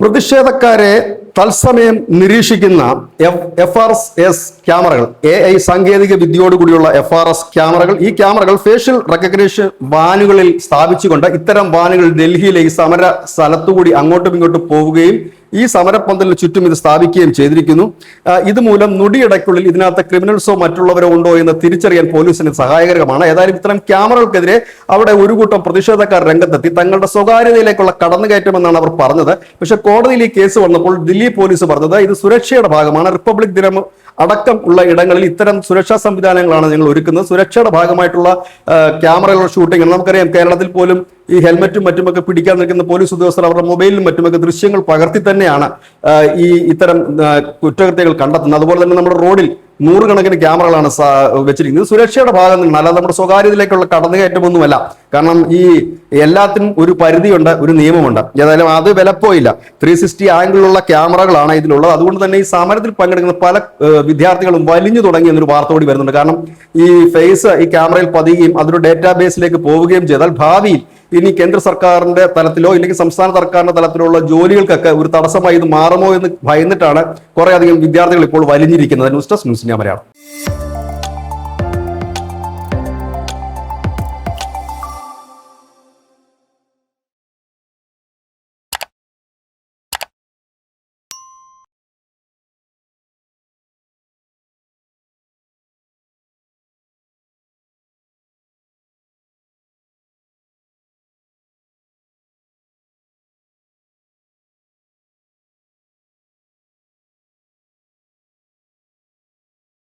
പ്രതിഷേധക്കാരെ തത്സമയം നിരീക്ഷിക്കുന്ന FRS ക്യാമറകൾ, AI സാങ്കേതിക വിദ്യയോടുകൂടിയുള്ള FRS ക്യാമറകൾ, ഈ ക്യാമറകൾ ഫേഷ്യൽ റെക്കഗ്നിഷൻ വാനുകളിൽ സ്ഥാപിച്ചുകൊണ്ട് ഇത്തരം വാനുകൾ ഡൽഹിയിലെ ഈ സമര സ്ഥലത്തുകൂടി അങ്ങോട്ടും ഇങ്ങോട്ടും പോവുകയും ഈ സമരപ്പന്തലിന് ചുറ്റും ഇത് സ്ഥാപിക്കുകയും ചെയ്തിരിക്കുന്നു. ഇതുമൂലം നൊടിയിടയ്ക്കുള്ളിൽ ഇതിനകത്ത് ക്രിമിനൽസോ മറ്റുള്ളവരോ ഉണ്ടോ എന്ന് തിരിച്ചറിയാൻ പോലീസിന് സഹായകരമാണ്. ഏതായാലും ഇത്തരം ക്യാമറകൾക്കെതിരെ അവിടെ ഒരു കൂട്ടം പ്രതിഷേധക്കാർ രംഗത്തെത്തി. തങ്ങളുടെ സ്വകാര്യതയിലേക്കുള്ള കടന്നുകയറ്റമെന്നാണ് അവർ പറഞ്ഞത്. പക്ഷെ കോടതിയിൽ ഈ കേസ് വന്നപ്പോൾ ദില്ലി പോലീസ് പറഞ്ഞത് ഇത് സുരക്ഷയുടെ ഭാഗമാണ്. റിപ്പബ്ലിക് ദിനം അടക്കം ഉള്ള ഇടങ്ങളിൽ ഇത്തരം സുരക്ഷാ സംവിധാനങ്ങളാണ് ഞങ്ങൾ ഒരുക്കുന്നത്. സുരക്ഷയുടെ ഭാഗമായിട്ടുള്ള ക്യാമറകളുടെ ഷൂട്ടിംഗ്. നമുക്കറിയാം, കേരളത്തിൽ പോലും ഈ ഹെൽമറ്റും മറ്റുമൊക്കെ പിടിക്കാൻ നിൽക്കുന്ന പോലീസ് ഉദ്യോഗസ്ഥർ അവരുടെ മൊബൈലിലും മറ്റുമൊക്കെ ദൃശ്യങ്ങൾ പകർത്തി തന്നെയാണ് ഇത്തരം കുറ്റകൃത്യങ്ങൾ കണ്ടെത്തുന്നത്. അതുപോലെ തന്നെ നമ്മുടെ റോഡിൽ നൂറുകണക്കിന് ക്യാമറകളാണ് വെച്ചിരിക്കുന്നത്. സുരക്ഷയുടെ ഭാഗം നിന്നാണ്, അല്ലാതെ നമ്മുടെ സ്വകാര്യതയിലേക്കുള്ള കടന്നുകയറ്റമൊന്നുമല്ല. കാരണം ഈ എല്ലാത്തിനും ഒരു പരിധിയുണ്ട്, ഒരു നിയമമുണ്ട്. ഏതായാലും അത് വിലപ്പോയില്ല. 360 ആംഗിളിലുള്ള ക്യാമറകളാണ് ഇതിലുള്ളത്. അതുകൊണ്ട് തന്നെ ഈ സമരത്തിൽ പങ്കെടുക്കുന്ന പല വിദ്യാർത്ഥികളും വലിഞ്ഞു തുടങ്ങി എന്നൊരു വാർത്ത കൂടി വരുന്നുണ്ട്. കാരണം ഈ ഫേസ് ഈ ക്യാമറയിൽ പതിയുകയും അതൊരു ഡേറ്റാബേസിലേക്ക് പോവുകയും ചെയ്താൽ ഭാവിയിൽ ഇനി കേന്ദ്ര സർക്കാരിന്റെ തലത്തിലോ ഇല്ലെങ്കിൽ സംസ്ഥാന സർക്കാരിന്റെ തലത്തിലുള്ള ജോലികൾക്കൊക്കെ ഒരു തടസ്സമായി ഇത് മാറുമോ എന്ന് ഭയന്നിട്ടാണ് കുറെ അധികം വിദ്യാർത്ഥികൾ ഇപ്പോൾ വലിഞ്ഞിരിക്കുന്നത്. News desk news India Malayalam.